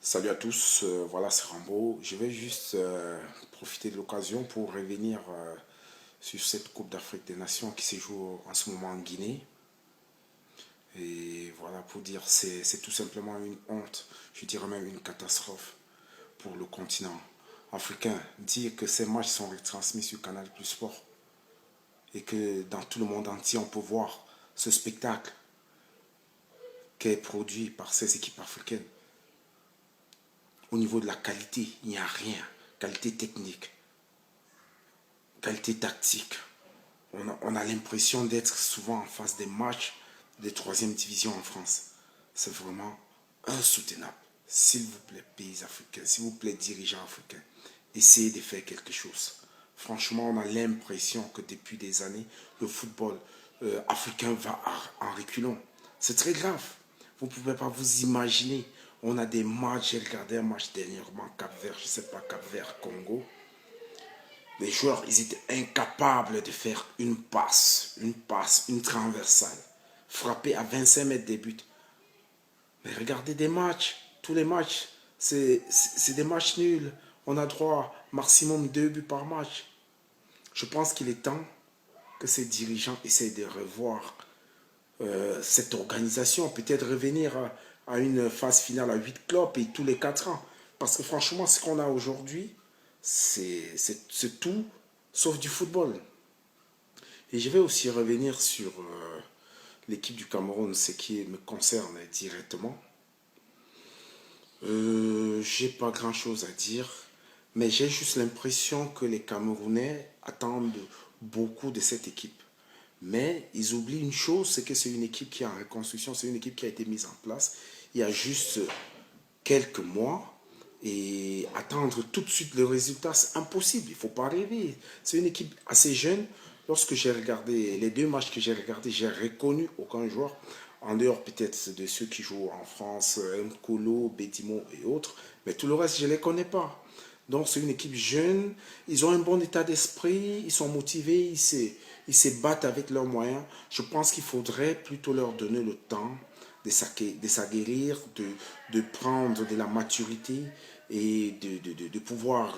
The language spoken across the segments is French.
Salut à tous, voilà c'est Rambo. Je vais juste profiter de l'occasion pour revenir sur cette Coupe d'Afrique des Nations qui se joue en ce moment en Guinée. Et voilà pour dire, c'est tout simplement une honte, je dirais même une catastrophe pour le continent africain. Dire que ces matchs sont retransmis sur Canal Plus Sport et que dans tout le monde entier on peut voir ce spectacle qui est produit par ces équipes africaines. Au niveau de la qualité, il n'y a rien. Qualité technique, qualité tactique. On a l'impression d'être souvent en face des matchs de troisième division en France. C'est vraiment insoutenable. S'il vous plaît, pays africains, s'il vous plaît, dirigeants africains, essayez de faire quelque chose. Franchement, on a l'impression que depuis des années, le football africain va en reculant. C'est très grave. Vous ne pouvez pas vous imaginer. On a des matchs, j'ai regardé un match dernièrement, Cap-Vert, je ne sais pas, Cap-Vert, Congo. Les joueurs, ils étaient incapables de faire une transversale, frapper à 25 mètres des buts. Mais regardez des matchs, tous les matchs, c'est des matchs nuls. On a droit maximum 2 buts par match. Je pense qu'il est temps que ces dirigeants essayent de revoir cette organisation, peut-être revenir à une phase finale à 8 clubs et tous les 4 ans. Parce que franchement, ce qu'on a aujourd'hui, c'est tout sauf du football. Et je vais aussi revenir sur l'équipe du Cameroun, ce qui me concerne directement. J'ai pas grand chose à dire, mais j'ai juste l'impression que les Camerounais attendent beaucoup de cette équipe. Mais ils oublient une chose, c'est que c'est une équipe qui est en reconstruction, c'est une équipe qui a été mise en place il y a juste quelques mois. Et attendre tout de suite le résultat, c'est impossible, il ne faut pas rêver. C'est une équipe assez jeune. Lorsque j'ai regardé les deux matchs que j'ai regardés, j'ai reconnu aucun joueur, en dehors peut-être de ceux qui jouent en France, Nkolo, Bedimo et autres, mais tout le reste, je ne les connais pas. Donc c'est une équipe jeune, ils ont un bon état d'esprit, ils sont motivés, ils se battent avec leurs moyens. Je pense qu'il faudrait plutôt leur donner le temps de s'aguerrir, de prendre de la maturité et de pouvoir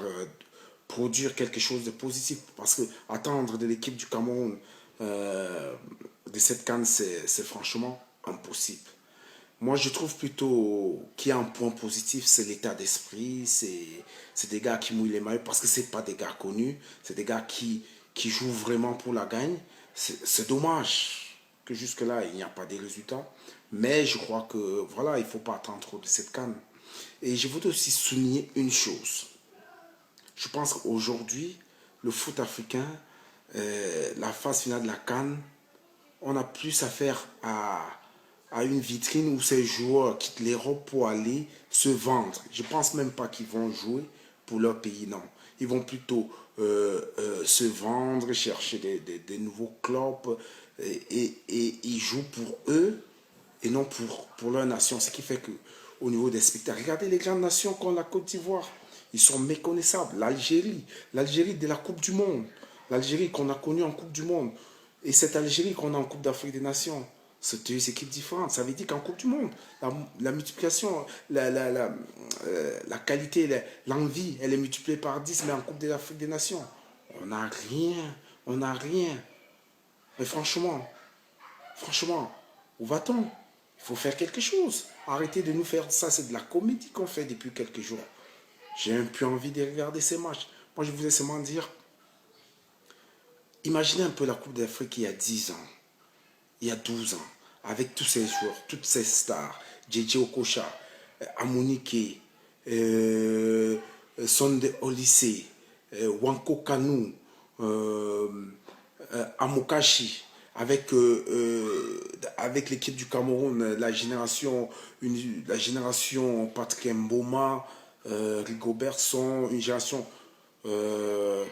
produire quelque chose de positif. Parce que attendre de l'équipe du Cameroun de cette canne, c'est franchement impossible. Moi, je trouve plutôt qu'il y a un point positif, c'est l'état d'esprit, c'est des gars qui mouillent les maillots parce que ce pas des gars connus, c'est des gars qui jouent vraiment pour la gagne. C'est dommage que jusque-là, il n'y a pas de résultats, mais je crois que voilà, il ne faut pas attendre trop de cette canne. Et je voudrais aussi souligner une chose. Je pense qu'aujourd'hui, le foot africain, la phase finale de la canne, on a plus affaire à une vitrine où ces joueurs quittent l'Europe pour aller se vendre. Je ne pense même pas qu'ils vont jouer pour leur pays, non. Ils vont plutôt se vendre, chercher des nouveaux clubs et ils jouent pour eux et non pour leur nation. Ce qui fait que au niveau des spectacles, regardez les grandes nations comme la Côte d'Ivoire, ils sont méconnaissables. L'Algérie de la Coupe du Monde, l'Algérie qu'on a connue en Coupe du Monde, et cette Algérie qu'on a en Coupe d'Afrique des Nations, c'est deux équipes différentes. Ça veut dire qu'en Coupe du Monde, la multiplication, la qualité, l'envie, elle est multipliée par 10, mais en Coupe d'Afrique des Nations, on n'a rien. On n'a rien. Mais franchement, où va-t-on? Il faut faire quelque chose. Arrêtez de nous faire ça. C'est de la comédie qu'on fait depuis quelques jours. J'ai un peu envie de regarder ces matchs. Moi, je voulais seulement dire, imaginez un peu la Coupe d'Afrique il y a 10 ans, il y a 12 ans, avec tous ces joueurs, toutes ces stars, JJ Okocha, Amunike, Sonde Olise, Wanko Kanu, euh, Amokachi, avec l'équipe du Cameroun, la génération Patrick Mboma, Rigobert sont une génération euh,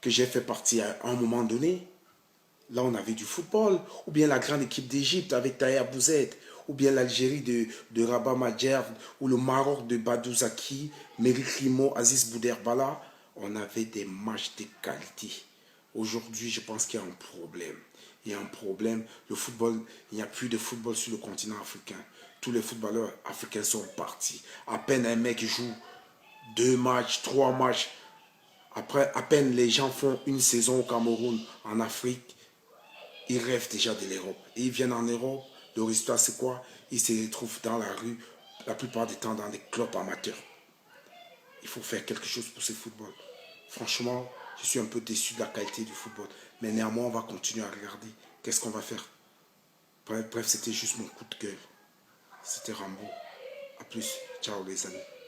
que j'ai fait partie à un moment donné. Là, on avait du football. Ou bien la grande équipe d'Égypte avec Taïa Bouzet. Ou bien l'Algérie de Rabat Madjer. Ou le Maroc de Badou Zaki, Merik Limo, Aziz Bouderbala. On avait des matchs de qualité. Aujourd'hui, je pense qu'il y a un problème. Il y a un problème. Le football, il n'y a plus de football sur le continent africain. tous les footballeurs africains sont partis. À peine un mec joue 2 matchs, 3 matchs. Après, à peine les gens font une saison au Cameroun, en Afrique, ils rêvent déjà de l'Europe. Et ils viennent en Europe, le résultat c'est quoi? Ils se retrouvent dans la rue, la plupart du temps dans des clubs amateurs. Il faut faire quelque chose pour ce football. Franchement, je suis un peu déçu de la qualité du football. Mais néanmoins, on va continuer à regarder. Qu'est-ce qu'on va faire? Bref, c'était juste mon coup de gueule. C'était Rambo. A plus. Ciao les amis.